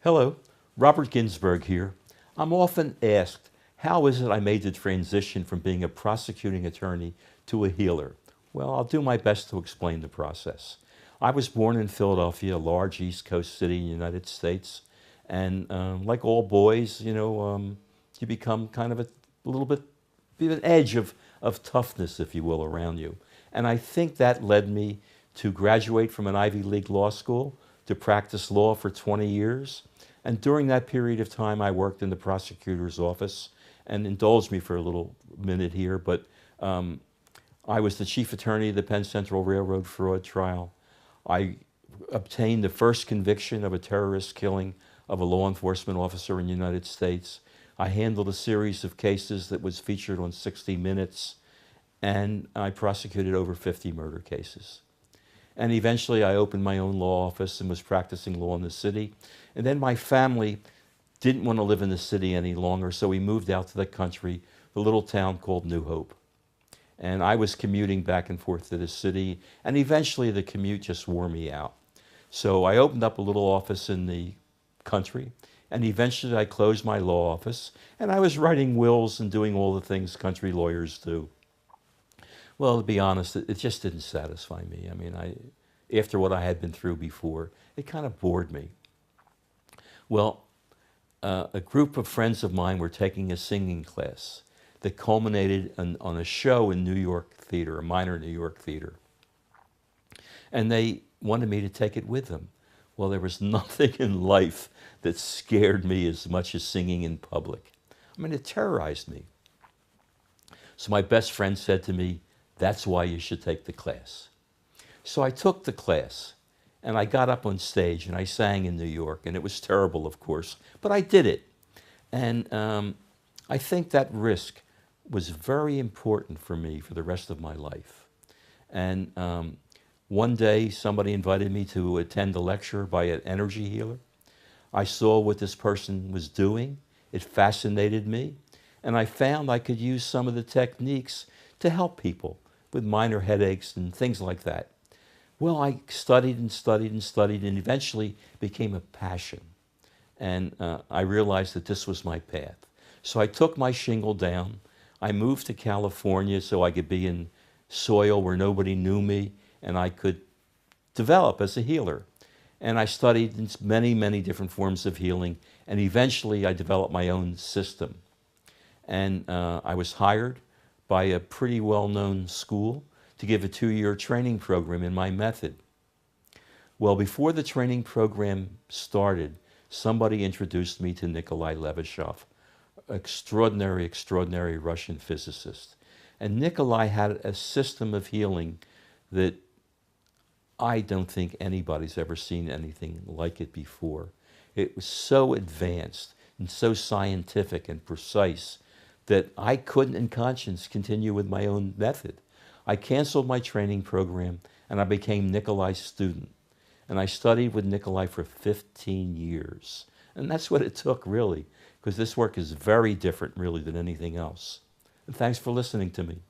Hello, Robert Ginsburg here. I'm often asked, how is it I made the transition from being a prosecuting attorney to a healer? Well, I'll do my best to explain the process. I was born in Philadelphia, a large East Coast city in the United States, and like all boys, you become kind of a little bit, an edge of toughness, if you will, around you. And I think that led me to graduate from an Ivy League law school, to practice law for 20 years. And during that period of time, I worked in the prosecutor's office. And indulge me for a little minute here, but I was the chief attorney of the Penn Central Railroad fraud trial. I obtained the first conviction of a terrorist killing of a law enforcement officer in the United States. I handled a series of cases that was featured on 60 Minutes, and I prosecuted over 50 murder cases. And eventually I opened my own law office and was practicing law in the city. And then my family didn't want to live in the city any longer, so we moved out to the country, the little town called New Hope. And I was commuting back and forth to the city, and eventually the commute just wore me out. So I opened up a little office in the country, and eventually I closed my law office, and I was writing wills and doing all the things country lawyers do. Well, to be honest, it just didn't satisfy me. I mean, after what I had been through before, it kind of bored me. Well, a group of friends of mine were taking a singing class that culminated on a show in New York theater, a minor New York theater. And they wanted me to take it with them. Well, there was nothing in life that scared me as much as singing in public. I mean, it terrorized me. So my best friend said to me, "That's why you should take the class." So I took the class, and I got up on stage, and I sang in New York, and it was terrible, of course, but I did it. And I think that risk was very important for me for the rest of my life. And one day, somebody invited me to attend a lecture by an energy healer. I saw what this person was doing. It fascinated me, and I found I could use some of the techniques to help people with minor headaches and things like that. Well, I studied and studied and studied, and eventually became a passion. And I realized that this was my path. So I took my shingle down. I moved to California so I could be in soil where nobody knew me, and I could develop as a healer. And I studied many, many different forms of healing, and eventually I developed my own system. And I was hired by a pretty well-known school to give a 2-year training program in my method. Well, before the training program started, somebody introduced me to Nikolai Levashov, extraordinary, extraordinary Russian physicist. And Nikolai had a system of healing that I don't think anybody's ever seen anything like it before. It was so advanced and so scientific and precise that I couldn't in conscience continue with my own method. I canceled my training program and I became Nikolai's student. And I studied with Nikolai for 15 years. And that's what it took, really, because this work is very different, really, than anything else. And thanks for listening to me.